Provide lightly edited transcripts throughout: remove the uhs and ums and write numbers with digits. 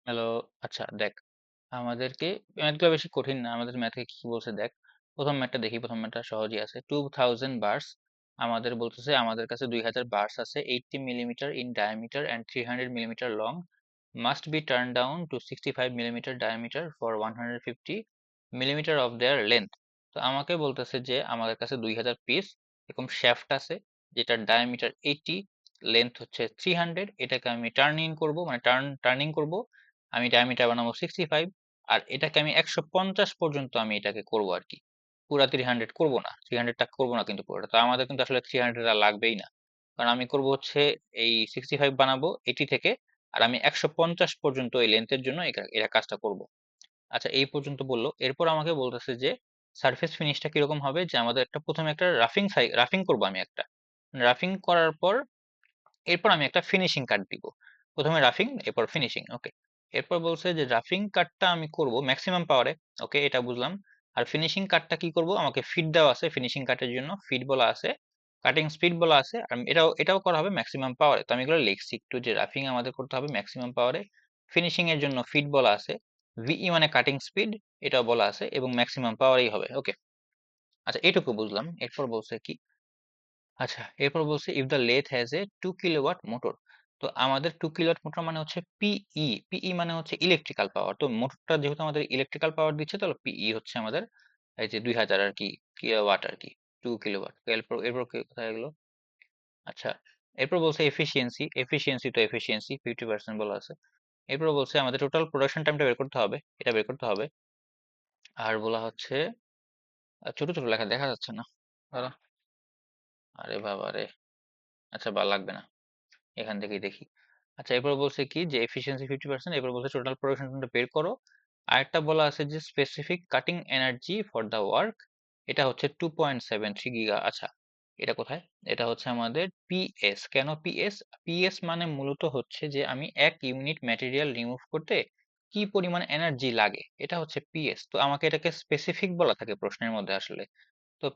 Hello. আচ্ছা দেখ, আমাদেরকে ম্যাথগুলো বেশি কঠিন না। আমাদের ম্যাথে কি বলছে দেখ। প্রথম ম্যাথটা দেখি, প্রথম ম্যাথটা সহজই আছে। 2000 বার্স আমাদের বলতেছে, আমাদের কাছে 2000 বার্স আছে, 80 millimetre in diameter and 300 millimetre long, must be turn down to 65 millimetre diameter for 150 millimetre of their length. তো আমাকে বলতেছে যে আমাদের কাছে 2000 পিস এরকম শ্যাফট আছে, যেটার ডায়ামিটার 80, লেন্থ হচ্ছে 300। এটাকে আমি টার্নিং করব, মানে টার্নিং করব। আমি ডায়ামিটার বানাবো 65, আর এটাকে আমি 150 পর্যন্ত আমি এটাকে করব আর কি। পুরা 300 করব না, 300টা করব না কিন্তু পুরোটা। তো আমাদের কিন্তু আসলে 300 টা লাগবেই না, কারণ আমি করব হচ্ছে এই 65 বানাবো 80 থেকে, আর আমি 150 পর্যন্ত এই লেন্থের জন্য এটা কাজটা করব। আচ্ছা, এই পর্যন্ত বললো। এরপর আমাকে বলতেছে যে সারফেস ফিনিশটা কিরকম হবে, যে আমাদের একটা প্রথমে একটা রাফিং করব আমি একটা। রাফিং করার পর এরপর আমি একটা ফিনিশিং কাট দিব। প্রথমে রাফিং, এরপর ফিনিশিং। ওকে। এরপর বলছে যে রাফিং কাটটা আমি করব ম্যাক্সিমাম পাওয়ারে। ওকে, এটা বুঝলাম। আর ফিনিশিং কাটটা কি করব, আমাকে ফিড দেওয়া আছে ফিনিশিং কাটের জন্য, ফিড বলা আছে, কাটিং স্পিড বলা আছে, আর এটাও করা হবে ম্যাক্সিমাম পাওয়ারে। তো আমি এগুলো লিখছি একটু, যে রাফিং আমাদের করতে হবে ম্যাক্সিমাম পাওয়ারে, ফিনিশিং এর জন্য ফিড বলা আছে, ভিই মানে কাটিং স্পিড, এটাও বলা আছে, এবং ম্যাক্সিমাম পাওয়ারেই হবে। ওকে। আচ্ছা, এটুকু বুঝলাম। এরপর বলছে কি, আচ্ছা, এরপর বলছে if the lathe has a 2 kilowatt motor. তো আমাদের 2 কিলোওয়াট মোটর মানে হচ্ছে পিই মানে হচ্ছে ইলেকট্রিক্যাল পাওয়ার। তো মোটরটা যেহেতু আমাদের ইলেকট্রিক্যাল পাওয়ার দিচ্ছে, তাহলে পিই হচ্ছে আমাদের এই যে 2000 আর কি, কিলোওয়াট আর কি, 2 কিলোওয়াট। এরপর এরপর কোথায় গেলো? আচ্ছা, এরপর বলছে এফিসিয়েন্সি। এফিসিয়েন্সি 50% বলা আছে। এরপর বলছে আমাদের টোটাল প্রোডাকশন টাইমটা বের করতে হবে, এটা বের করতে হবে। আর বলা হচ্ছে, ছোট ছোট লেখা দেখা যাচ্ছে না। দাঁড়া। আরে বাবা রে। আচ্ছা, বা লাগবে না, এখান থেকেই দেখি। আচ্ছা, এরপর বলছে কি যে এফিসিয়েন্সি 50%, এরপর বলছে টোটাল প্রোডাকশনটা বের করো। আরেকটা বলা আছে যে specific cutting energy for the work, এটা হচ্ছে 2.73 গিগা। আচ্ছা, এটা কোথায়? এটা হচ্ছে আমাদের পিএস। কেন পিএস? পিএস মানে মূলত হচ্ছে যে আমি 1 ইউনিট ম্যাটেরিয়াল রিমুভ করতে কি পরিমাণ এনার্জি লাগে, এটা হচ্ছে পিএস। তো আমাকে এটাকে স্পেসিফিক বলা থাকে প্রশ্নের মধ্যে আসলে। তো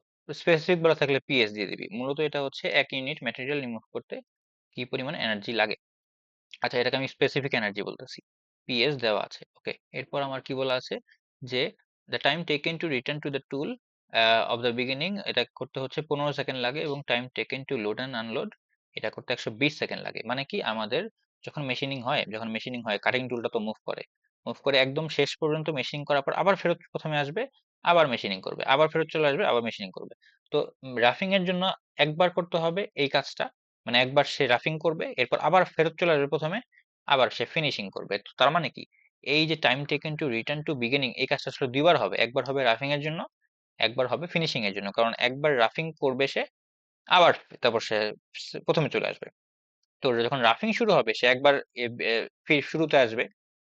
স্পেসিফিক বলা থাকলে পিএস দিয়ে দিবি। মূলত এটা হচ্ছে 1 ইউনিট ম্যাটেরিয়াল রিমুভ করতে কি পরিমাণ এনার্জি লাগে। আচ্ছা, এটাকে আমি স্পেসিফিক এনার্জি বলতেছি, পিএস দেওয়া আছে। ওকে। এরপর আমার কি বলা আছে, যে the time taken to return to the tool of the beginning, এটা করতে হচ্ছে 15 সেকেন্ড লাগে, এবং time taken to load and unload, এটা করতে 120 সেকেন্ড লাগে। মানে কি, আমাদের যখন মেশিনিং হয় কাটিং টুলটা তো মুভ করে একদম শেষ পর্যন্ত মেশিনিং করার পর আবার ফেরত প্রথমে আসবে, আবার মেশিনিং করবে, আবার ফেরত চলে আসবে, আবার মেশিনিং করবে। তো রাফিং এর জন্য একবার করতে হবে এই কাজটা, মানে একবার সে রাফিং করবে, এরপর আবার ফেরত চলে আসবে প্রথমে, আবার সে ফিনিশিং করবে। তো তার মানে কি, এই যে time taken to return to beginning, এই কাজটা আসলে দুইবার হবে। একবার হবে রাফিং এর জন্য, একবার হবে ফিনিশিং এর জন্য। কারণ একবার রাফিং করবে সে, আবার তারপর সে প্রথমে চলে আসবে। তো যখন রাফিং শুরু হবে সে একবার শুরুতে আসবে,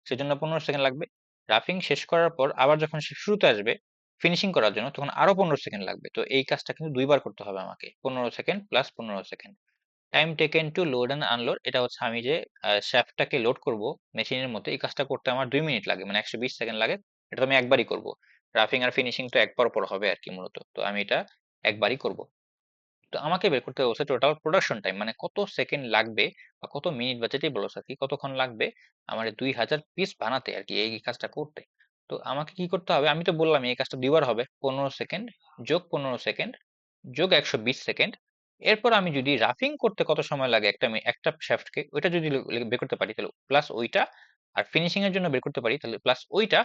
সেজন্য 15 সেকেন্ড লাগবে। রাফিং শেষ করার পর আবার যখন সে শুরুতে আসবে ফিনিশিং করার জন্য, তখন আরো 15 সেকেন্ড লাগবে। তো এই কাজটা কিন্তু দুইবার করতে হবে আমাকে, 15 second plus 15 second. Time taken to load and unload, এটা হচ্ছে আমি যে শ্যাফটটাকে লোড করব মেশিনের মধ্যে, এই কাজটা করতে আমার 2 মিনিট লাগে, মানে 120 সেকেন্ড লাগে। এটা তো আমি একবারই করব। রাফিং আর ফিনিশিং তো একবার পর হবে আর কি মূলত, তো আমি এটা একবারই করব। তো আমাকে বের করতে বলছে টোটাল প্রোডাকশন টাইম, মানে কত সেকেন্ড লাগবে বা কত মিনিট বা যেটাই বলো আর কি, কতক্ষণ লাগবে আমার এই 2000 পিস বানাতে আর কি, এই কাজটা করতে। তো আমাকে কি করতে হবে, আমি তো বললাম এই কাজটা দুইবার হবে, 15 সেকেন্ড যোগ 15 সেকেন্ড যোগ 120 সেকেন্ড। এরপর আমি যদি রাফিং করতে কত সময় লাগে একটা শ্যাফটকে, ওইটা যদি বের করতে পারি তাহলে প্লাস ওইটা, আর ফিনিশিং এর জন্য বের করতে পারি তাহলে প্লাস ওইটা,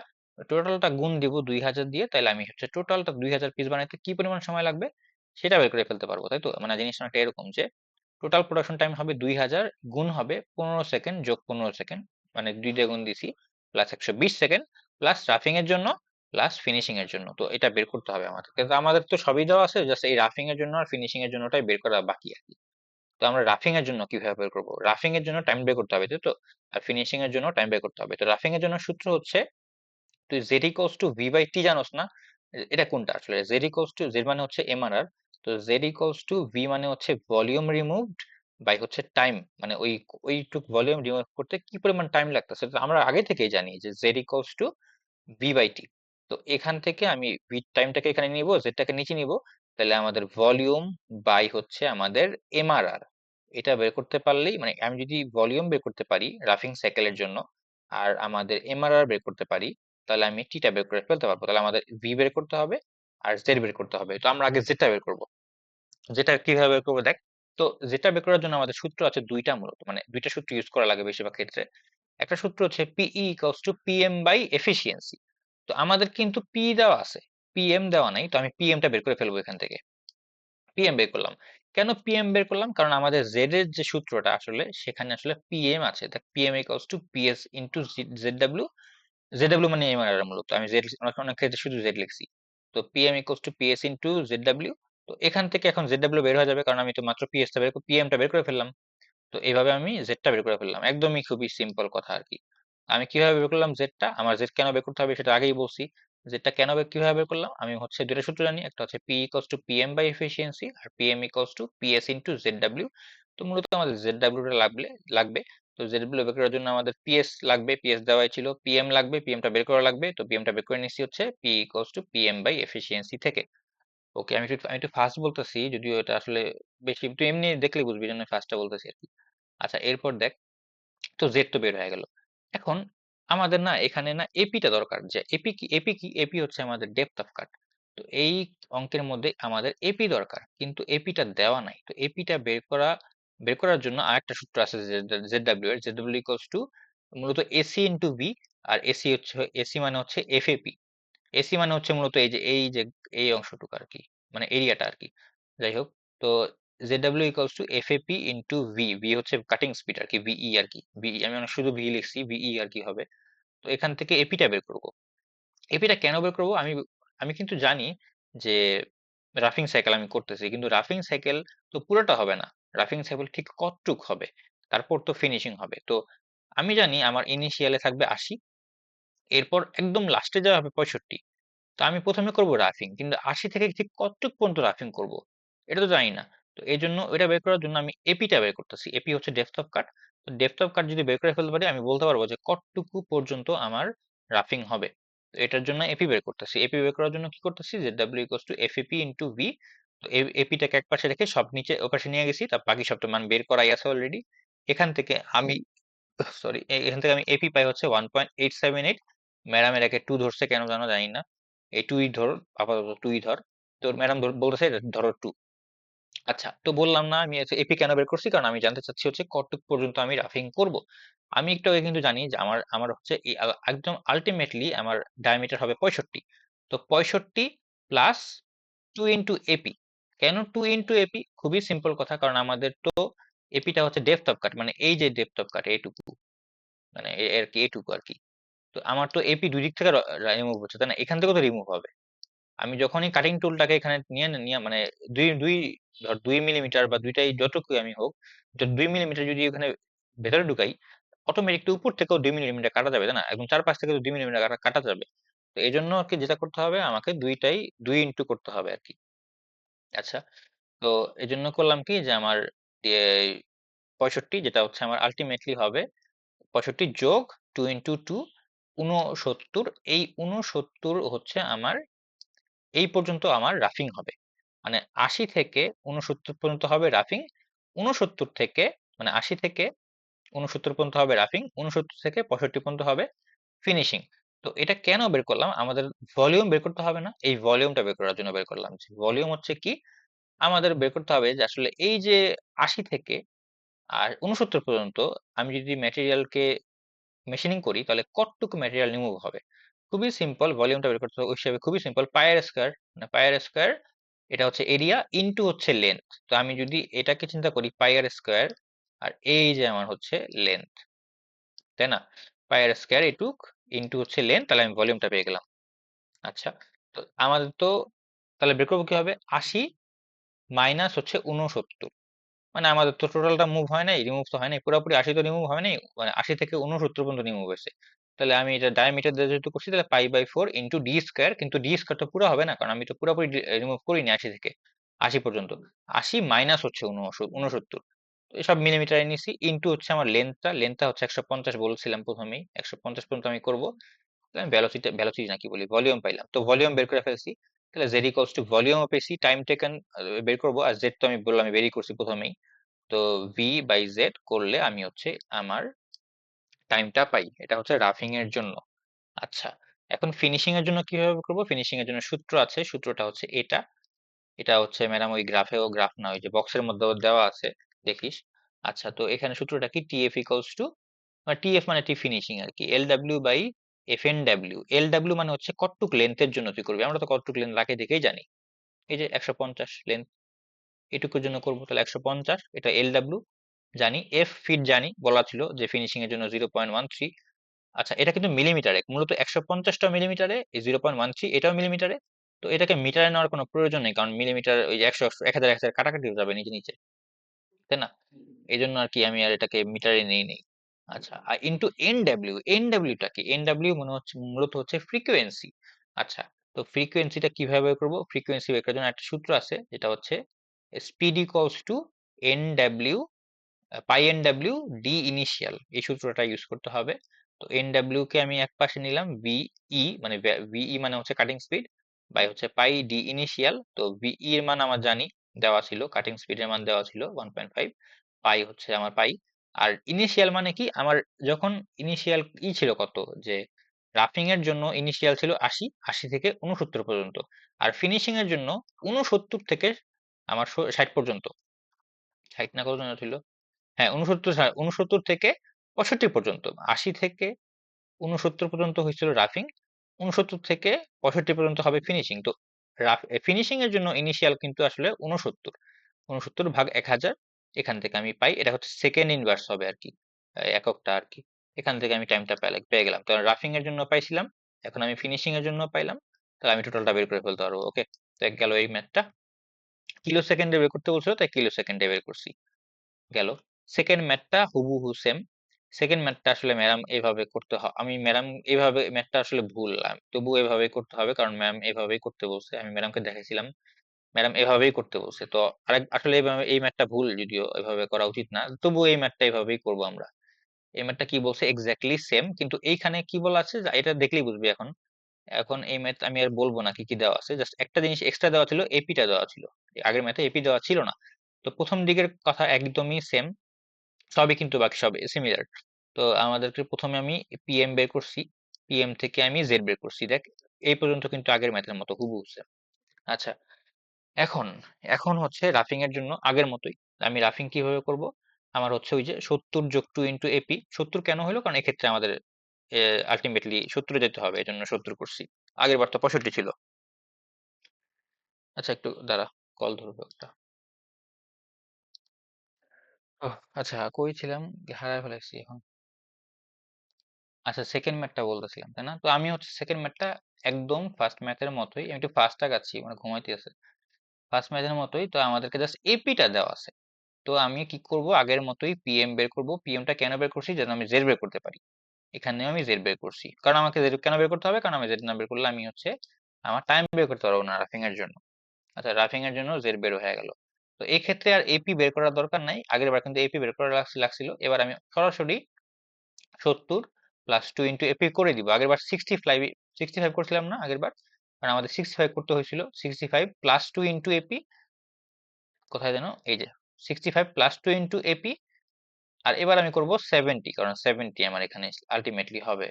টোটালটা গুণ দিব 2000 দিয়ে, তাহলে আমি হচ্ছে টোটালটা 2000 পিস বানাইতে কি পরিমাণ সময় লাগবে সেটা বের করে ফেলতে পারবো। তাই তো? মানে জিনিসটা অনেকটা এরকম, যে টোটাল প্রোডাকশন টাইম হবে 2000, গুণ হবে 15 সেকেন্ড যোগ 15 সেকেন্ড, মানে 2 দিয়ে গুণ দিছি, প্লাস 120 সেকেন্ড, প্লাস রাফিং এর জন্য, প্লাস ফিনিশিং এর জন্য। তো এটা বের করতে হবে আমাদের, কিন্তু আমাদের তো সবই দেওয়া আছে, জাস্ট এই রাফিং এর জন্য আর ফিনিশিং এর জন্যটাই বের করা বাকি আর কি। তো আমরা রাফিং এর জন্য কিভাবে বের করবো? রাফিং এর জন্য টাইম বের করতে হবে, তাই তো? আর ফিনিশিং এর জন্য টাইম বের করতে হবে। তো রাফিং এর জন্য সূত্র হচ্ছে, তুই Z equals to V by T জানোস না? এটা কোনটা আসলে? জেড ইকুয়ালস টু, জেড মানে হচ্ছে এমআরআর, তো জেড ইকুয়ালস টু ভি মানে হচ্ছে ভলিউম রিমুভড বাই হচ্ছে টাইম, মানে ওইটুক ভলিউম রিমুভ করতে কি পরিমাণ টাইম লাগতেছে, তো আমরা আগে থেকেই জানি যে Z equals to V by T. তো এখান থেকে আমি ভি টাইমটাকে এখানে নিব, জেডটাকে নিচে নিব, তাহলে আমাদের ভলিউম বাই হচ্ছে আমাদের এমআরআর, এটা বের করতে পারলেই, মানে আমি যদি ভলিউম বের করতে পারি রাফিং সাইকেলের জন্য, আর আমাদের এমআরআর বের করতে পারি, তাহলে আমি টিটা বের করে ফেলতে পারবো। তাহলে আমাদের ভি বের করতে হবে আর জেড বের করতে হবে। তো আমরা আগে জেডটা বের করবো। যেটা কিভাবে বের করবো দেখ। তো যেটা বের করার জন্য আমাদের সূত্র আছে দুইটা, মূলত মানে দুইটা সূত্র ইউজ করা লাগে বেশিরভাগ ক্ষেত্রে। একটা সূত্র হচ্ছে PE equals to PM by efficiency. তো আমাদের কিন্তু পি দেওয়া আছে, পিএম দেওয়া নাই। তো আমি পিএমটা বের করে ফেলবো এখান থেকে। পিএম বের করলাম। কেন পিএম বের করলাম? কারণ আমাদের জেড এর যে সূত্রটা আসলে সেখানে আসলে পিএম আছে। দেখ, PM equals to PS into Z ZW মানে এমআরআর, মূলত আমি জেড অনেক অনেক ক্ষেত্রে শুধু জেড লিখছি। তো PM equals to PS into ZW. তো এখান থেকে এখন জেডব্লিউ বের হয়ে যাবে, কারণ আমি তো মাত্র পিএসটা বের পিএমটা বের করে ফেললাম। তো এইভাবে আমি জেডটা বের করে ফেললাম, একদমই খুবই সিম্পল কথা আর কি। আমি কিভাবে বের করলাম জেডটা, আমার জেড কেন বের করতে হবে সেটা আগেই বলছি। জেডটা কেন কিভাবে বের করলাম, আমি হচ্ছে দুইটা সূত্র জানি, একটা হচ্ছে P equals to PM by efficiency আর PM equals to PS into ZW. তো মূলত আমাদের জেডব্লিউটা লাগবে। তো জেডব্লিউ বের করার জন্য আমাদের পিএস লাগবে, পিএস দেওয়াই ছিল। পিএম লাগবে, পিএমটা বের করা লাগবে। তো পিএমটা বের করে নিচ্ছি হচ্ছে P equals to PM by efficiency থেকে। ওকে, আমি একটু ফাস্ট বলতেছি, যদিও এটা আসলে বেশি তুই এমনি দেখলে বুঝবি, জন্য ফাস্টটা বলতেছি আর কি। আচ্ছা, এরপর দেখ, তো জেড তো বের হয়ে গেল। এখন আমাদের না এখানে না এপিটা দরকার। যে এপি হচ্ছে আমাদের ডেপথ অফ কাট। তো এই অঙ্কের মধ্যে আমাদের এপি দরকার, কিন্তু এপিটা দেওয়া নাই। তো এপিটা বের করার জন্য আরেকটা সূত্র আছে জেডব্লিউ এর। জেডব্লিউ ইকুয়ালস টু মূলত এসি ইন্টু ভি। আর এসি মানে হচ্ছে এফএপি। এসি মানে হচ্ছে মূলত এই যে এই অংশটুকু আর কি, মানে এরিয়াটা আর কি। যাই হোক, তো ZW equals to FAP into V. V হচ্ছে কাটিং স্পিড আর কি, ভিই আর কি। ভিই আমি অনেক শুধু ভি লিখছি, ভিই আর কি হবে। তো এখান থেকে এপিটা বের করবো। এপিটা কেন বের করবো, আমি আমি কিন্তু জানি যে রাফিং সাইকেল আমি করতেছি, কিন্তু রাফিং সাইকেল তো পুরোটা হবে না। রাফিং সাইকেল ঠিক কতটুক হবে, তারপর তো ফিনিশিং হবে। তো আমি জানি আমার ইনিশিয়ালে থাকবে ৮০, এরপর একদম লাস্টে যাওয়া হবে ৬৫। তো আমি প্রথমে করব রাফিং, কিন্তু ৮০ থেকে ঠিক কতটুক পর্যন্ত রাফিং করব এটা তো জানি না। তো এই জন্য ওইটা বের করার জন্য আমি এপিটা বের করতেছি। এপি হচ্ছে ডেপথ অফ কাট। তো ডেপথ অফ কাট যদি বের করে ফেলতে পারি, আমি বলতে পারবো যে কতটুকু পর্যন্ত আমার রাফিং হবে। তো এটার জন্য এপি বের করতেছি। এপি বের করার জন্য কি করতেছি, যে W equals to FAP into V. তো এপিটাকে এক পাশে রেখে সব নিচে ওপাশে নিয়ে গেছি, তার বাকি সবটা মান বের করাই আছে অলরেডি। এখান থেকে আমি সরি, এখান থেকে আমি এপি পাই হচ্ছে 1.878। ম্যাডামের একে টু ধরছে, কেন জানো জানি না। এই টুই ধর, আপাতত টুই ধর। তোর ম্যাডাম বলতেছে এটা ধরো টু। আচ্ছা, তো বললাম না আমি এপি কেন বের করছি, কারণ আমি জানতে চাচ্ছি হচ্ছে কতটুকু পর্যন্ত আমি রাফিং করব। আমি একটু আগে কিন্তু জানি যে আমার আমার হচ্ছে একদম আলটিমেটলি আমার ডায়ামিটার হবে 65। তো 65 প্লাস 2 ইন্টু এপি। কেন 2 ইন্টু এপি? খুবই সিম্পল কথা, কারণ আমাদের তো এপিটা হচ্ছে ডেপথ অফ কাট, মানে এই যে ডেপথ অফ কাট এইটুকু, মানে এর কি এইটুকু আর কি। তো আমার তো এপি দুই দিক থেকে রিমুভ হচ্ছে, তাই না? এখান থেকেও তো রিমুভ হবে। আমি যখনই কাটিং টুলটাকে এখানে নিয়ে মানে দুই দুই ধর 2 মিলিমিটার বা দুইটাই যতটুকু আমি হোক, 2 মিলিমিটার যদি ওখানে ভেতরে ঢুকাই, অটোমেটিক উপর থেকেও 2 মিলিমিটার কাটা যাবে, তাই না? একদম চারপাশ থেকে 2 মিলিমিটার কাটা যাবে। তো এই জন্য আর কি যেটা করতে হবে, আমাকে দুইটাই 2 ইন্টু করতে হবে আর কি। আচ্ছা, তো এই জন্য করলাম কি, যে আমার 65, যেটা হচ্ছে আমার আলটিমেটলি হবে 65 যোগ 2 ইন্টু 2, 69। এই 69 হচ্ছে আমার, এই পর্যন্ত আমার রাফিং হবে। মানে ৮০ থেকে ৬৯ পর্যন্ত হবে রাফিং। ৬৯ থেকে, মানে ৮০ থেকে ৬৯ পর্যন্ত হবে রাফিং। ৬৯ থেকে ৬৫ পর্যন্ত হবে ফিনিশিং। তো এটা কেন বের করলাম, আমাদের ভলিউম বের করতে হবে না? এই ভলিউমটা বের করার জন্য বের করলাম। যে ভলিউম হচ্ছে কি, আমাদের বের করতে হবে যে আসলে এই যে ৮০ থেকে আর ৬৯ পর্যন্ত আমি যদি ম্যাটেরিয়ালকে মেশিনিং করি, তাহলে কতটুকু ম্যাটেরিয়াল রিমুভ হবে। খুবই সিম্পল, ভলিউমটা বের করতে হবে ওই হিসাবে, খুবই সিম্পল। পায়ের স্কয়ার, মানে পায়ের স্কয়ার, এটা হচ্ছে এরিয়া ইনটু হচ্ছে লেন্থ। তো আমি যদি এটাকে চিন্তা করি পায়ের স্কয়ার, আর এই যে আমার হচ্ছে লেন্থ, তাই না? পায়ের স্কয়ার এটুক ইনটু হচ্ছে লেন্থ, তাহলে আমি ভলিউমটা পেয়ে গেলাম। আচ্ছা, তো আমাদের তো তাহলে বের করবো কি হবে, ৮০ মাইনাস হচ্ছে ৬৯। মানে আমাদের তো টোটালটা মুভ হয় নাই, রিমুভ তো হয় নাই পুরোপুরি। ৮০ তো রিমুভ হয় নাই, মানে ৮০ থেকে ৬৯ পর্যন্ত রিমুভ হয়েছে। তাহলে আমি এটা ডায়ামিটার দিয়ে যেহেতু করছি, তাহলে পাই/4 ইন্টু ডি স্কয়ার। কিন্তু ডি স্কয়ার তো পুরো হবে না, কারণ আমি তো পুরোপুরি রিমুভ করিনি ৮০ থেকে ৮০ পর্যন্ত। ৮০ মাইনাস হচ্ছে ৬৯। এসব মিলিমিটারে নিছি, ইন্টু হচ্ছে আমার লেন্থটা হচ্ছে ১৫০ বলছিলাম প্রথমেই, ১৫০ পর্যন্ত আমি করবো। তাহলে আমি ভ্যালোসিটি না কি বলি, ভলিউম পাইলাম। তো ভলিউম বের করে ফেলছি। তাহলে জেড ইকুয়ালস টু ভলিউম পেয়েছি, টাইম টেকেন বের করবো। আর জেড তো আমি বললাম আমি বেরই করছি প্রথমেই। তো ভি বাই জেড করলে আমি হচ্ছে আমার টাইমটা পাই। এটা হচ্ছে রাফিং এর জন্য। আচ্ছা, এখন ফিনিশিং এর জন্য কিভাবে করব? ফিনিশিং এর জন্য সূত্র আছে। সূত্রটা হচ্ছে এটা। এটা হচ্ছে ম্যাডাম ওই গ্রাফেও গ্রাফ না, ওই যে বক্সের মধ্যেও দেওয়া আছে, দেখিস। আচ্ছা, তো এখানে সূত্রটা কি? টিএফ ইকুয়ালস টু, টিএফ মানে টি ফিনিশিং আর কি, L W by F N W. L W মানে হচ্ছে কতটুক লেন্থের জন্য তুই করবি। আমরা তো কতটুক লেন্থ লাগে দেখেই জানি, এই যে 150 লেন্থ, এটুকুর জন্য করবো, তাহলে 150, এটা এল ডাব্লিউ জানি। এফ ফিট জানি, বলা ছিল যে ফিনিশিং এর জন্য 0.13। আচ্ছা, এটা কিন্তু মিলিমিটারে, মূলত 150টা মিলিমিটারে, এই 0.13 এটাও মিলিমিটারে। তো এটাকে মিটারে নেওয়ার কোনো প্রয়োজন নেই, কারণ মিলিমিটার ওই যে 100 1000 1000 কাটাকাটি হয়ে যাবে নিচে নিচে, তাই না? এই জন্য আর কি আমি আর এটাকে মিটারে নেই নেই। আচ্ছা, আর ইন্টু এন ডাব্লিউ, এন ডাব্লিউটা কি? এন ডাব্লিউ মনে হচ্ছে মূলত হচ্ছে ফ্রিকোয়েন্সি। আচ্ছা, তো ফ্রিকোয়েন্সিটা কিভাবে বের করবো? ফ্রিকোয়েন্সি বের করার জন্য একটা সূত্র আছে, যেটা হচ্ছে speed equals two N W পাই এন ডাব্লিউ ডি ইনিশিয়াল, এই সূত্রটা ইউজ করতে হবে। তো এন ডাব্লিউ কে আমি এক পাশে নিলাম, ভিই মানে ভিই মানে হচ্ছে কাটিং স্পিড, বাই হচ্ছে পাই ডি ইনিশিয়াল। তো ভিই এর মান আমার জানি, দেওয়া ছিল, কাটিং স্পিডের মান দেওয়া ছিল 1.5, পাই হচ্ছে আমার পাই। আর ইনিশিয়াল মানে কি? আমার যখন ইনিশিয়াল ছিল কত, যে রাফিং এর জন্য ইনিশিয়াল ছিল 80, 80 থেকে 69 পর্যন্ত। আর ফিনিশিং এর জন্য 69 থেকে আমার 60 পর্যন্ত। 60 না কত জন ছিল? হ্যাঁ, 69 থেকে 65 পর্যন্ত। 80 থেকে 69 পর্যন্ত হয়েছিল রাফিং, 69 থেকে 65 পর্যন্ত হবে ফিনিশিং। তো ফিনিশিং এর জন্য ইনিশিয়াল কিন্তু আসলে 69, 69 ভাগ 1000, এখান থেকে আমি পাই, এটা হচ্ছে সেকেন্ড ইনভার্স হবে আর কি, এককটা আর কি। এখান থেকে আমি টাইমটা পেয়ে গেলাম। তো রাফিং এর জন্য পাইছিলাম, এখন আমি ফিনিশিং এর জন্য পাইলাম, তাহলে আমি টোটালটা বের করে ফেলতে পারবো। ওকে, তো গেল এই ম্যাথটা। কিলো সেকেন্ডে বের করতে বলছিল, তাই কিলো সেকেন্ডে বের করছি, গেল। সেকেন্ড ম্যাথটা হুবহু সেম। সেকেন্ড ম্যাথটা আসলে ম্যাডাম এভাবে করতে হয়, আমি ম্যাডাম এইভাবে ম্যাথটা আসলে ভুল, তবু এভাবে করতে হবে কারণ ম্যাম এভাবেই করতে বলছে, আমি ম্যাডামকে দেখাইছিলাম, ম্যাডাম এভাবেই করতে বলছে। তো আরেক আসলে এইভাবে এই ম্যাথটা ভুল, যদিও এভাবে করা উচিত না, তবু এই ম্যাথটা এইভাবেই করবো আমরা। এই ম্যাথটা কি বলছে? এক্স্যাক্টলি সেম, কিন্তু এইখানে কি বলা আছে যা এটা দেখলেই বুঝবি এখন। এখন এই ম্যাথ আমি আর বলবো না কি কি দেওয়া আছে, জাস্ট একটা জিনিস এক্সট্রা দেওয়া ছিল, এপিটা দেওয়া ছিল, আগের ম্যাথে এপি দেওয়া ছিল না। তো প্রথম দিকের কথা একদমই সেম, সবই কিন্তু বাকি সব সিমিলার। তো আমাদেরকে প্রথমে আমি পিএম বের করছি, পিএম থেকে আমি জেড বের করছি, দেখ এই পর্যন্ত কিন্তু আগের ম্যাথের মতো হুবহু same। আচ্ছা, এখন এখন হচ্ছে রাফিং এর জন্য আগের মতোই। আমি রাফিং কিভাবে করব? আমার হচ্ছে ওই যে 70 যোগ 2 ইন্টু এপি। 70 কেন হলো? কারণ এক্ষেত্রে আমাদের আলটিমেটলি 70 যেতে হবে, এই জন্য 70 করছি। আগের বার তো 65 ছিল। আচ্ছা, একটু দাঁড়া, কল ধরবো একটা। আচ্ছা, কই ছিলাম? হারায় ফেলেছি এখন। আচ্ছা, সেকেন্ড ম্যাথটা বলতেছিলাম, তাই না? তো আমি হচ্ছে সেকেন্ড ম্যাথটা একদম ফার্স্ট ম্যাথের মতোই, আমি একটু ফার্স্ট আগাচ্ছি, মানে ঘুমাইতে আছে। ফার্স্ট ম্যাথের মতোই, তো আমাদেরকে জাস্ট এপিটা দেওয়া আছে। তো আমি কি করব? আগের মতোই পিএম বের করব। পিএমটা কেন বের করছি? যেন আমি জেড বের করতে পারি। এখানেও আমি জেড বের করছি, কারণ আমাকে জেড কেন বের করতে হবে? কারণ আমি জেড না বের করলে আমি হচ্ছে আমার টাইম বের করতে পারবো না রাফিং এর জন্য। আচ্ছা, রাফিং এর জন্য জেড বের হয়ে গেল। তো এই ক্ষেত্রে আর এপি বের করার দরকার নাই, আগের বার কিন্তু এপি বের করা লাগছিল, এবার আমি সরাসরি 70 প্লাস 2 ইন্টু এপি করে দিব। আগের বার 65 করছিলাম না আগের বার, কারণ আমাদের 65 করতে হয়েছিল। 65 প্লাস 2 ইন্টু এপি, কোথায় যেন, এই যে 65 প্লাস 2 ইন্টু এপি। আর এবার আমি করব 70, কারণ 70 আমার এখানে আলটিমেটলি হবে।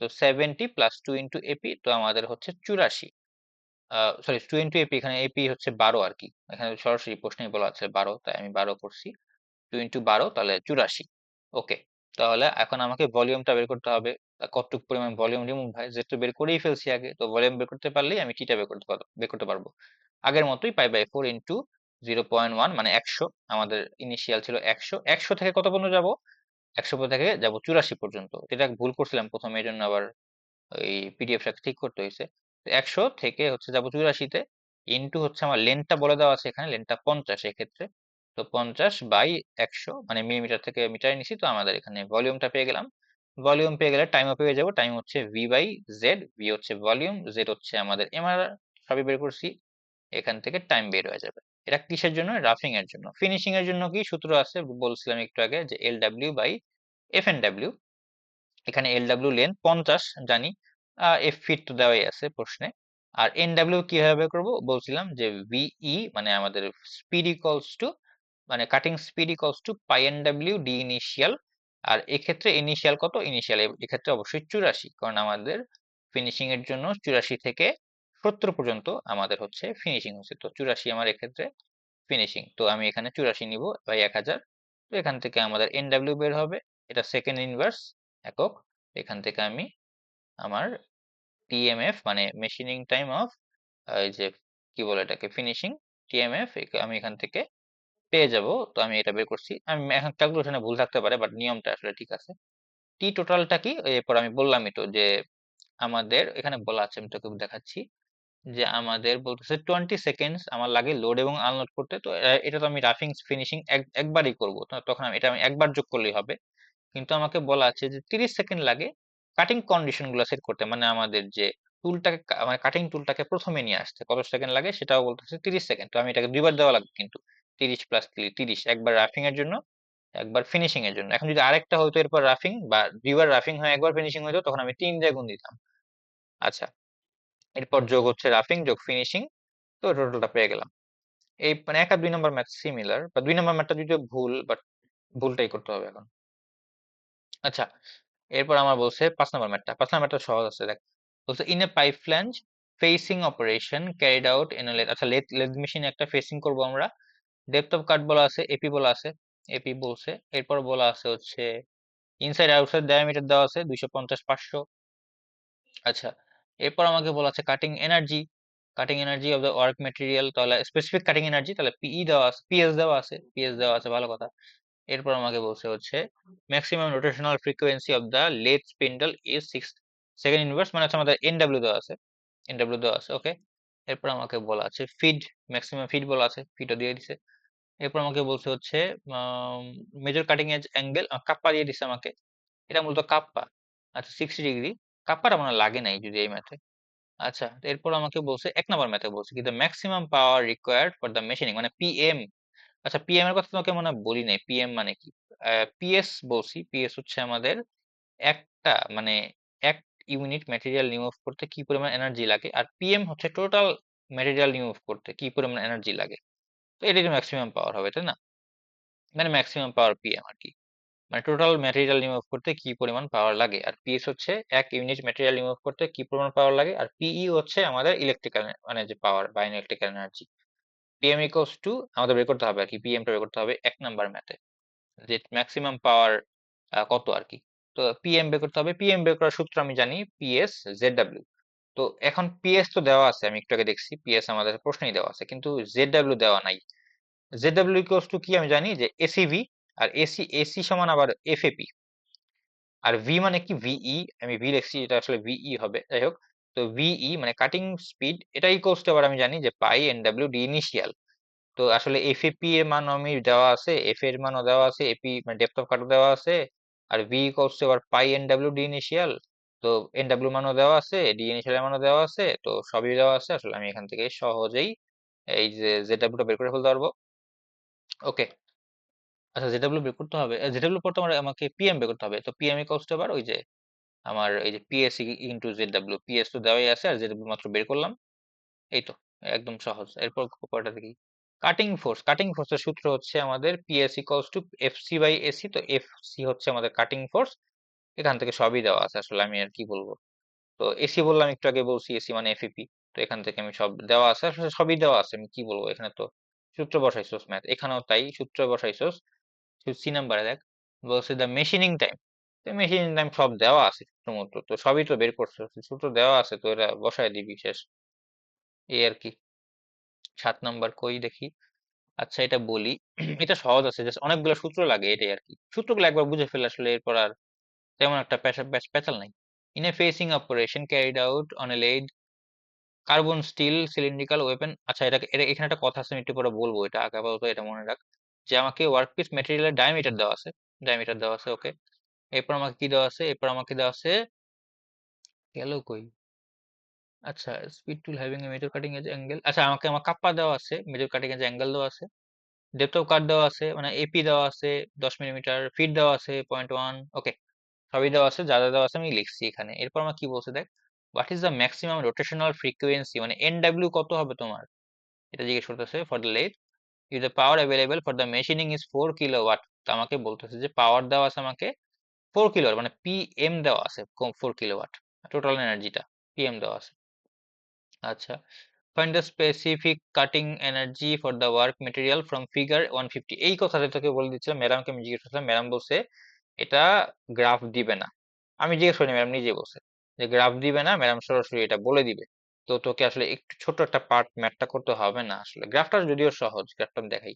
তো 70 প্লাস 2 ইন্টু এপি, তো আমাদের হচ্ছে 84। সরি, 2 ইন্টু এপি, এখানে এপি হচ্ছে 12 আর কি, এখানে সরাসরি প্রশ্নেই বলা আছে 12, তাই আমি 12 করছি। 2 ইন্টু 12 তাহলে 84। ওকে, তাহলে এখন আমাকে ভলিউমটা বের করতে হবে, কতটুকু পরিমাণ ভলিউম রিমুভ হয়, যেহেতু বের করেই ফেলছি আগে, তো ভলিউম বের করতে পারলেই আমি টিটা বের করতে পারবো। আগের মতোই পাই বাই 4 ইন্টু 0.1 মানে 100, আমাদের ইনিশিয়াল ছিল 100। 100 থেকে কত পর্যন্ত যাব? 100 থেকে যাব 84 পর্যন্ত। এটা ভুল করছিলাম প্রথমে, এই জন্য আবার ওই পিডিএফটা ঠিক করতে হয়েছে। 100 থেকে হচ্ছে যাব 84-তে, ইন্টু হচ্ছে আমার লেন্থটা বলে দেওয়া আছে এখানে, লেন্থটা 50 এক্ষেত্রে। তো 50 বাই 100 মানে মিলিমিটার থেকে মিটারে নিছি, তো আমাদের এখানে ভলিউমটা পেয়ে গেলাম। ভলিউম পেয়ে গেলে টাইমও পেয়ে যাবো, টাইম হচ্ছে ভি বাই জেড, ভি হচ্ছে ভলিউম, জেড হচ্ছে আমাদের এমআর, সবই বের করছি। এখান থেকে টাইম বের হয়ে যাবে। এটা কিসের জন্য? রাফিং এর জন্য। ফিনিশিং এর জন্য কি সূত্র আছে বলছিলাম একটু আগে, যে L W by F N W. এখানে এল ডাব্লিউ লেন্থ 50 জানি, এফ ফিট তো দেওয়াই আছে প্রশ্নে। আর এন ডাব্লিউ কিভাবে করব বলছিলাম, যে ভিই মানে আমাদের স্পিড ইকুয়ালস টু, মানে cutting speed equals to pi N W D initial. আর এক্ষেত্রে ইনিশিয়াল কত? ইনিশিয়াল এক্ষেত্রে অবশ্যই 84, কারণ আমাদের ফিনিশিং এর জন্য 84 থেকে 70 পর্যন্ত আমাদের হচ্ছে ফিনিশিং হচ্ছে। তো 84 আমার এক্ষেত্রে ফিনিশিং। তো আমি এখানে 84 নিব বাই 1000। তো এখান থেকে আমাদের এনডব্লিউ বের হবে, এটা সেকেন্ড ইনভার্স একক। এখান থেকে আমি আমার টিএমএফ মানে মেশিনিং টাইম অফ, এই যে কি বলে এটাকে, ফিনিশিং টিএমএফ আমি এখান থেকে পেয়ে যাব। তো আমি এটা বের করছি। আমি এখন ক্যালকুলেশনে ভুল থাকতে পারে, বাট নিয়মটা আসলে ঠিক আছে। টি টোটালটা কি, এরপর আমি বললামই তো যে আমাদের এখানে বলা আছে, আমি তোকে দেখাচ্ছি যে আমাদের বলতেছে 20 সেকেন্ডস আমার লাগে লোড এবং আনলোড করতে। তো এটা তো আমি রাফিং ফিনিশিং একবারই করব, তো তখন আমি একবার যোগ করলেই হবে। কিন্তু আমাকে বলা আছে যে 30 সেকেন্ড লাগে কাটিং কন্ডিশন গুলো সেট করতে, মানে আমাদের যে টুলটাকে মানে কাটিং টুলটাকে প্রথমে নিয়ে আসতে কত সেকেন্ড লাগে সেটাও বলতেছে 30 সেকেন্ড। তো আমি এটাকে দুইবার দেওয়া লাগবে কিন্তু, 30 প্লাস 30, একবার রাফিং এর জন্য, একবার ফিনিশিং এর জন্য। এখন যদি আরেকটা হয়তো এরপর রাফিং বা দুইবার রাফিং হয় একবার ফিনিশিং হইতো, তখন আমি 3 দিয়ে গুণ দিতাম। আচ্ছা, এরপর যোগ হচ্ছে রাফিং যোগ ফিনিশিং, তো টোটালটা পেয়ে গেলাম। এই মানে 1 আর 2 নম্বর ম্যাথ সিমিলার, বা 2 নম্বর ম্যাথটা যদিও ভুল, বাট ভুলটাই করতে হবে এখন। আচ্ছা, এরপর আমার বলছে 5 নম্বর ম্যাথটা। 5 নম্বর ম্যাথটা সহজ আছে, দেখ। বলছে in a pipe flange facing operation carried out in a lathe. আচ্ছা, লেদ মেশিনে একটা ফেসিং করব আমরা। ডেপথ অফ কাট বলা আছে, এপি বলা আছে, এপি বলছে। এরপর বলা আছে হচ্ছে ইনসাইড আউটসাইড ডায়ামিটার দেওয়া আছে 250 500। আচ্ছা, এরপর আমাকে বলা আছে cutting energy of the work material, তাহলে স্পেসিফিক কাটিং এনার্জি, তাহলে পিই দেওয়া আছে, পিএস দেওয়া আছে, ভালো কথা। এরপর আমাকে বলছে হচ্ছে maximum rotational frequency of the lathe spindle is 6 second inverse, মানে হচ্ছে আমাদের এনডব্লিউ দেওয়া আছে, ওকে। এরপর আমাকে বলা আছে ফিড, ম্যাক্সিমাম ফিড বলা আছে, ফিডও দিয়ে দিছে। এরপর আমাকে বলছে হচ্ছে major cutting edge angle, kappa দিয়ে দিছে আমাকে, এটা মূলত কাপ্পা। আচ্ছা, 60 ডিগ্রি। কাপ্পাটা মনে হয় লাগে নাই যদি এই ম্যাথে। আচ্ছা, এরপর আমাকে বলছে 1 নম্বর ম্যাথে বলছে কি the maximum power required for the machining, মানে পিএম। আচ্ছা, পিএম এর কথা তোকে মনে হয় বলি নাই, পিএম মানে কি। পিএস বলছি, পিএস হচ্ছে আমাদের একটা মানে এক ইউনিট ম্যাটেরিয়াল রিমুভ করতে কি পরিমাণ এনার্জি লাগে, আর পিএম হচ্ছে টোটাল ম্যাটেরিয়াল রিমুভ করতে কি পরিমাণ এনার্জি লাগে। তো এটাই ম্যাক্সিমাম পাওয়ার হবে, তাই না? মানে ম্যাক্সিমাম পাওয়ার পিএম আর কি, মানে টোটাল ম্যাটেরিয়াল রিমুভ করতে কি পরিমাণ পাওয়ার লাগে। আর পিএস হচ্ছে এক ইউনিট ম্যাটেরিয়াল রিমুভ করতে কি পরিমাণ পাওয়ার লাগে। আর পিই হচ্ছে আমাদের ইলেকট্রিক্যাল মানে যে পাওয়ার বা electrical energy. PM equals two আমাদের বের করতে হবে আর কি, পিএমটা বের করতে হবে 1 নম্বর ম্যাথে, যে ম্যাক্সিমাম পাওয়ার কত আর কি। তো পিএম বের করতে হবে, পিএম বের করার সূত্র আমি জানি, পিএস জেড ডাব্লিউ। তো এখন পিএস তো দেওয়া আছে, আমি একটু আগে দেখছি পিএস আমাদের প্রশ্নেই দেওয়া আছে, কিন্তু জেড ডাব্লিউ দেওয়া নাই। জেড ডাব্লিউ ইকুয়ালস টু কি আমি জানি যে এসিভি, আর এসি সমান আবার এফএপি। আর ভি মানে কি, ভিই, আমি ভি লিখছি, এটা আসলে ভিই হবে, যাই হোক। তো ভিই মানে কাটিং স্পিড, এটা ইকুয়ালস টু আবার আমি জানি যে পাই এন ডাব্লিউ ডি ইনিশিয়াল। তো আসলে এফএপি এর মান আমি দেওয়া আছে, এফ এর মানও দেওয়া আছে, এপি মানে ডেপথ অফ কাটও দেওয়া আছে। আর ভি ইকুয়ালস টু আবার পাই এন ডাব্লিউ ডি ইনিশিয়াল। তো এন ডাব্লিউ মানও দেওয়া আছে, ডি ইনিশিয়াল এর মানও দেওয়া আছে, তো সবই দেওয়া আছে। আসলে আমি এখান থেকে সহজেই এই যে জেড ডাব্লিউটা বের করে ফেলতে পারবো। ওকে, আচ্ছা, জেড ডাব্লিউ বের করতে হবে, জেড ডাব্লিউ পর তো আমাকে পিএম বের করতে হবে। তো পিএম ইকুয়ালস টু আবার ওই যে আমার এই যে PS into Z W, PS তো দেওয়াই আছে, আর জেড ডাব্লিউ মাত্র বের করলাম। এই তো, একদম সহজ। এরপর কয়টা দেখি। কাটিং ফোর্সের সূত্র হচ্ছে আমাদের PS equals to FC by AC. তো এফসি হচ্ছে আমাদের কাটিং ফোর্স, এখান থেকে সবই দেওয়া আছে, আসলে আমি আর কি বলবো। তো এসি বললাম একটু আগে, বলছি এসি মানে এফইপি। তো এখান থেকে আমি সব দেওয়া আছে, আসলে সবই দেওয়া আছে, আমি কি বলবো, এখানে তো সূত্র বসাইছোস ম্যাথ, এখানেও তাই সূত্র বসাইছোস। সি নাম্বারে দেখ, বলছে the machining time. Machining time সব দেওয়া আছে সূত্র মতো, তো সবই তো বের করছো, সূত্র দেওয়া আছে, তো এটা বসায় দিবি, শেষ। এই আর কি। 7 নাম্বার কই দেখি। আচ্ছা, এটা বলি। এটা সহজ আছে, জাস্ট অনেকগুলো সূত্র লাগে, এটাই আর কি। সূত্রগুলো একবার বুঝে ফেলে আসলে এরপর আর তেমন একটা পেঁচাল নাই। In a facing operation carried out on a lead carbon steel cylindrical weapon. আচ্ছা, এখানে একটা কথা আছে, আমি একটু পরে বলবো, এটা আগে আপাতত এটা মনে রাখ, যে আমাকে ওয়ার্কপিস ম্যাটেরিয়ালের ডায়ামিটার দেওয়া আছে, ওকে। এরপর আমাকে কি দেওয়া আছে, গেল কই। আচ্ছা, speed tool having a major cutting edge angle, আচ্ছা আমাকে আমার কাপ্পা দেওয়া আছে, মেজর কাটিং এজ অ্যাঙ্গেল দেওয়া আছে, ডেপথ অফ কাট দেওয়া আছে, মানে এপি দেওয়া আছে 10 মিলিমিটার, ফিট দেওয়া আছে 0.1, ওকে। সবই দেওয়া আছে, যা যা দেওয়া আছে আমি লিখছি এখানে। এরপর আমার কি বলছে দেখ, what is the maximum rotational frequency, মানে এনডব্লিউ কত হবে তোমার, এটা জিজ্ঞেস করতেছে for the lathe. If the power available for the machining is 4 kilowatt. তো আমাকে বলতেছে যে পাওয়ার দেওয়া আছে আমাকে 4 কিলোওয়াট মানে পিএম দেওয়া আছে, 4 কিলোওয়াট টোটাল এনার্জিটা পিএম দেওয়া আছে। আচ্ছা, find the specific cutting energy for the work material from figure 150। এই কথাটা তোকে বলে দিচ্ছিলাম, ম্যাডামকে আমি জিজ্ঞেস করছিলাম, ম্যাডাম বলছে এটা গ্রাফ দিবে না। আমি জিজ্ঞেস করিনি, ম্যাডাম নিজে বলছে যে গ্রাফ দিবে না, ম্যাডাম সরাসরি এটা বলে দিবে। তো তোকে আসলে একটু ছোট একটা পার্ট ম্যাথটা করতে হবে না আসলে, গ্রাফটা যদিও সহজ, গ্রাফটা আমি দেখাই।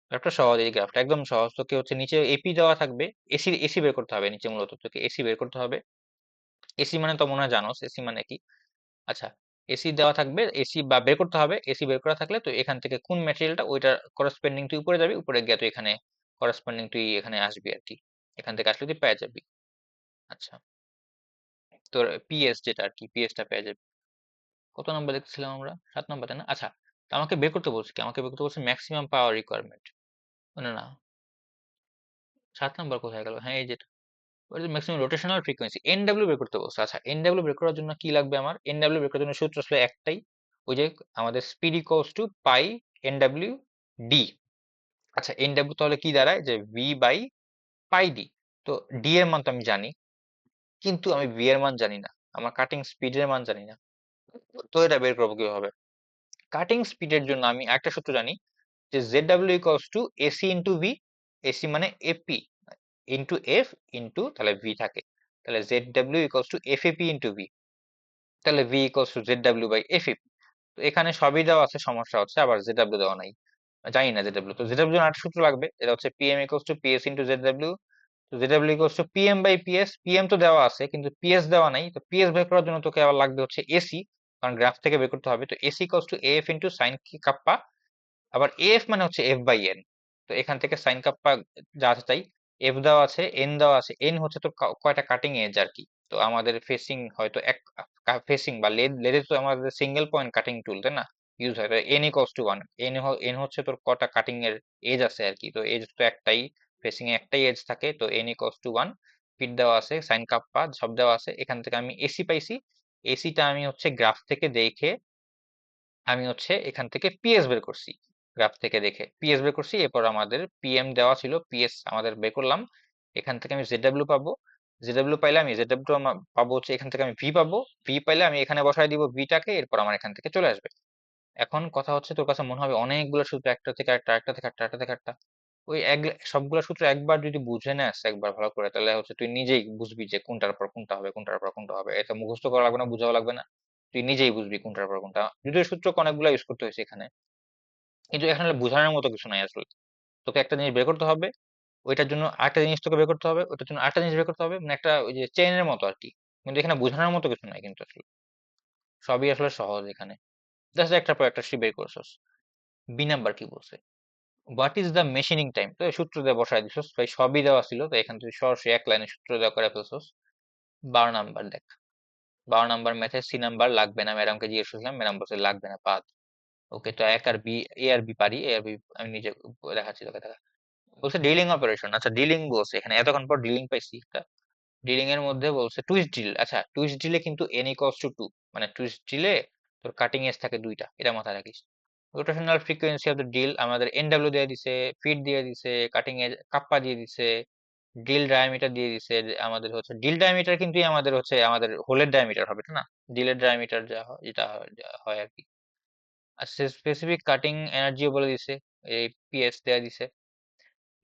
গ্রাফটা সহজ, এই গ্রাফটা একদম সহজ। তোকে হচ্ছে নিচে এপি দেওয়া থাকবে, এসি এসি বের করতে হবে নিচে, মূলত তোকে এসি বের করতে হবে। এসি মানে তো মনে হয় জানোস এসি মানে কি। আচ্ছা, এসি দেওয়া থাকবে, এসি বা বের করতে হবে, এসি বের করা থাকলে তো এখান থেকে কোন ম্যাটেরিয়ালটা ওইটার করসপেন্ডিং তুই উপরে যাবি, উপরে গিয়ে তুই এখানে করসপেন্ডিং তুই এখানে আসবি আর কি, এখান থেকে আসলে তুই পেয়ে যাবি। আচ্ছা, তোর পিএস যেটা আর কি, পিএসটা পেয়ে যাবি। কত নাম্বার দেখছিলাম আমরা, 7 নাম্বার তাই না? আচ্ছা, তো আমাকে বের করতে বলছে কি, আমাকে বের করতে বলছে ম্যাক্সিমাম পাওয়ার রিকোয়ারমেন্ট। না না, 7 নাম্বার কোথায় গেল? হ্যাঁ, এই যেটা ম্যাক্সিমাম রোটেশনাল ফ্রিকোয়েন্সি, এনডব্লিউ বের করতে বলছে। আচ্ছা, এনডব্লিউ বের করার জন্য কি লাগবে আমার? এনডব্লিউ বের করার জন্য সূত্র আসলে একটাই, ওই যে আমাদের speed equals to pi NW D. আচ্ছা, এনডব্লিউ তাহলে কি দাঁড়ায়, যে ভি বাই পাই ডি। তো ডি এর মান তো আমি জানি, কিন্তু আমি ভি এর মান জানি না, আমার কাটিং স্পিডের মান জানি না। তো এটা বের করবো কিভাবে? কাটিং স্পিডের জন্য আমি একটা সূত্র জানি, যে Z W equals to AC into V. AC মানে এপি ইন্টু এফ ইন্টু তাহলে ভি থাকে, তাহলে Z W equals to F AP into V, তাহলে V equals to Z W by F AP. তো এখানে সবই দেওয়া আছে, সমস্যা হচ্ছে আবার জেড ডাব্লিউ দেওয়া নাই, জানি না জেড ডাব্লিউ। তো জেড ডাব্লিউ আরেকটা সূত্র লাগবে, এটা হচ্ছে PM equals to PS into Z W. তো Z W equals to PM by PS, PM তো দেওয়া আছে কিন্তু পিএস দেওয়া নাই, তো পিএস বের করার জন্য তোকে আবার লাগবে হচ্ছে এসি, কারণ গ্রাফ থেকে বের করতে হবে। তো AC equals to F into sign kappa, আবার এফ মানে হচ্ছে এফ বাই এন। তো এখান থেকে সাইন কাপ্পা যা আছে তাই, এফ দেওয়া আছে, এন দেওয়া আছে, এন হচ্ছে তোর কয়টা কাটিং এজ আর কি। তো আমাদের ফেসিং হয়তো এক ফেসিং বা লেদ, লেদে তো আমাদের সিঙ্গেল পয়েন্ট কাটিং টুল তাই না, ইউজ হয়। এন ইকুয়ালস টু 1, এন হচ্ছে তোর কটা কাটিং এর এজ আছে আর কি। তো এজ তো একটাই, ফেসিং এ একটাই এজ থাকে, তো এন ইকুয়ালস টু 1। ফিট দেওয়া আছে, সাইন কাপ্পা সব দেওয়া আছে। এখান থেকে আমি এসি পাইছি, এসিটা আমি হচ্ছে গ্রাফ থেকে দেখে আমি হচ্ছে এখান থেকে পিএস বের করছি, গ্রাফ থেকে দেখে পিএস বের করছি। এরপর আমাদের পিএম দেওয়া ছিল, পিএস আমাদের বের করলাম। এখান থেকে আমি জেডব্লিউ পাবো, জেডব্লিউ পাইলে আমি জেডব্লিউ পাবো হচ্ছে এখান থেকে আমি ভি পাবো, ভি পাইলে আমি এখানে বসাই দিব ভিটাকে, এরপর আমার এখান থেকে চলে আসবে। এখন কথা হচ্ছে, তোর কাছে মনে হবে অনেকগুলো সূত্র, একটা থেকে একটা, একটা থেকে একটা, একটা থেকে একটা, ওই এক সবগুলো সূত্র একবার যদি বুঝে নেস একবার ভালো করে, তাহলে হচ্ছে তুই নিজেই বুঝবি যে কোনটার পর কোনটা হবে, কোনটার পর কোনটা হবে। এটা মুখস্থ করা লাগবে না, বুঝাও লাগবে না, তুই নিজেই বুঝবি কোনটার পর কোনটা। যদিও সূত্র অনেকগুলো ইউজ করতে হয়েছে এখানে, কিন্তু এখানে বোঝানোর মতো কিছু নাই আসলে। তোকে একটা জিনিস বের করতে হবে, ওইটার জন্য আরেকটা জিনিস তোকে বের করতে হবে, ওইটার জন্য আরেকটা জিনিস বের করতে হবে, মানে একটা ওই যে চেইনের মতো আর কি। কিন্তু এখানে বোঝানোর মতো কিছু নাই কিন্তু আসলে, সবই আসলে সহজ এখানে। জাস্ট একটার পর একটা বের করছস। বি নাম্বার কি বলছে, what is the machining time? তো এই সূত্র দিয়ে বসায় দিছস ভাই, সবই দেওয়া ছিল, তো এখান থেকে সরাসরি এক লাইনে সূত্র দেওয়া করে ফেলছস। 12 নাম্বার দেখ, 12 নাম্বার ম্যাথে সি নাম্বার লাগবে না, ম্যাডামকে জিজ্ঞেস করছিলাম, ম্যাডাম বলছে লাগবে না, বাদ। ওকে, তো এক আর বি, এ আর বি পারি, এ আর বি আমি নিজে দেখাচ্ছি তোকে, দেখা। বলছে ডিলিং অপারেশন, আচ্ছা ডিলিং বলছে এখানে, এতক্ষণ পর ডিলিং পাইছি একটা। ডিলিং এর মধ্যে বলছে টুইস্ট ডিল। আচ্ছা, টুইস্ট ডিলে কিন্তু এন ইকুয়ালস টু 2, মানে টুইস্ট ডিলে তোর কাটিং এজ থাকে দুইটা, এটা মাথায় রাখিস। Rotational frequency of the drill আমাদের এনডব্লিউ দিয়ে দিছে, ফিট দিয়ে দিছে, কাটিং এজ কাপ্পা দিয়ে দিছে, ডিল ডায়ামিটার দিয়ে দিছে। আমাদের হচ্ছে ডিল ডায়ামিটার কিন্তু আমাদের হচ্ছে আমাদের হোলের ডায়ামিটার হবে, তাই না? ডিলের ডায়ামিটার যা হয়, যেটা যা হয় আর কি। আর স্পেসিফিক কাটিং এনার্জিও বলে দিছে, এই পিএস দেয়া দিছে।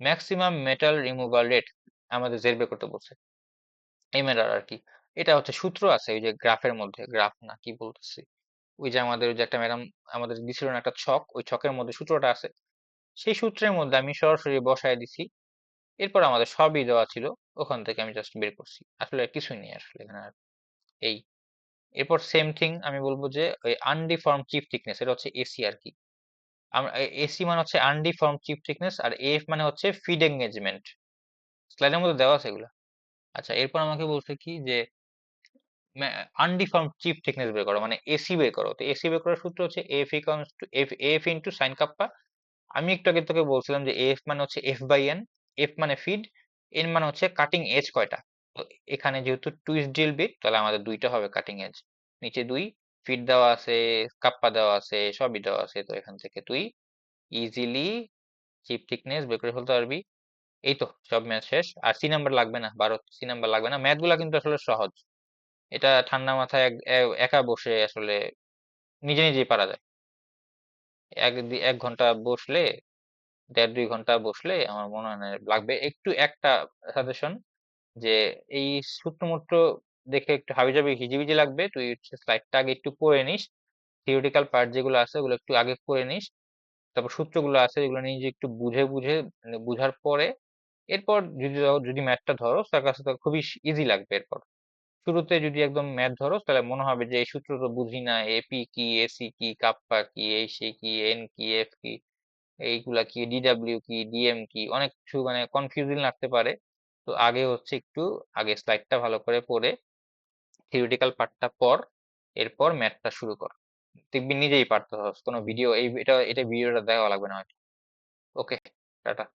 ম্যাক্সিমাম মেটাল রিমুভাল রেট আমাদের জের বের করতে বলছে, এমএরআর আর কি। এটা হচ্ছে সূত্র আছে ওই যে গ্রাফের মধ্যে, গ্রাফ না কি বলতেছি, ওই যে আমাদের ওই যে একটা ম্যাডাম আমাদের দিছিল না একটা ছক, ওই ছকের মধ্যে সূত্রটা আছে, সেই সূত্রের মধ্যে আমি সরাসরি বসায় দিছি। এরপর আমাদের সবই দেওয়া ছিল, ওখান থেকে আমি জাস্ট বের করছি, আসলে আর কিছুই নেই আসলে এখানে আর। এই এরপর সেম থিং আমি বলবো যে ওই আনডিফর্ম চিপ থিকনেস, এটা হচ্ছে এসি আর কি। আমরা এসি মানে হচ্ছে আনডিফর্ম চিপ থিকনেস, আর এফ মানে হচ্ছে ফিড এঙ্গেজমেন্ট, স্লাইডের মধ্যে দেওয়া আছে এগুলা। আচ্ছা, এরপর আমাকে বলছে কি যে আনডিফর্ম চিপ থিকনেস বের করো, মানে এসি বের করো। তো এসি বের করার সূত্র হচ্ছে F equals to F, F into sign kappa. আমি একটু আগে তোকে বলছিলাম যে এফ মানে হচ্ছে এফ বাই এন, এফ মানে ফিড, এন মানে হচ্ছে কাটিং এজ কয়টা। তো এখানে যেহেতু টুইস্ট ড্রিল বিট, তাহলে আমাদের দুইটা হবে কাটিং এজ, নিচে দুই, ফিড দেওয়া আছে, কাপ্পা দেওয়া আছে, সবই দেওয়া আছে। তো এখান থেকে তুই ইজিলি চিপ থিকনেস বের করে ফেলতে পারবি। এই তো সব ম্যাথ শেষ। আর সি নাম্বার লাগবে না, 12 সি নাম্বার লাগবে না। ম্যাথ গুলা কিন্তু আসলে সহজ, এটা ঠান্ডা মাথায় একা বসে আসলে নিজে নিজেই পারা যায়। 1 ঘন্টা বসলে, 1.5-2 ঘন্টা বসলে আমার মনে হয় না লাগবে। একটু একটা সাজেশন, যে এই সূত্রমূত্র দেখে একটু হাবিজাবি হিজিবিজি লাগবে, তুই হচ্ছে স্লাইডটা আগে একটু পড়ে নিস, থিওরিটিক্যাল পার্ট যেগুলো আছে ওগুলো একটু আগে পড়ে নিস, তারপর সূত্রগুলো আছে এগুলো নিজে একটু বুঝে বুঝে মানে বুঝার পরে এরপর যদি ম্যাথটা ধরো তার কাছে তো খুবই ইজি লাগবে। এরপর শুরুতে যদি একদম ম্যাথ ধরো তাহলে মনে হবে যে এই সূত্র তো বুঝি না, এপি কি, এসি কি, কাপ্পা কি, এই সে কি, এন কি, এফ কি, এইগুলা কি, ডিডাব্লিউ কি, ডিএম কি, অনেক কিছু মানে কনফিউজিং লাগতে পারে। তো আগে হচ্ছে একটু আগে স্লাইডটা ভালো করে পড়ে থিওরিটিক্যাল পার্টটা পড়, এরপর ম্যাথটা শুরু কর, দেখবি নিজেই পারতে হবে। কোনো ভিডিও, এটা ভিডিওটা দেখাও লাগবে না হয়তো। ওকে, টাটা।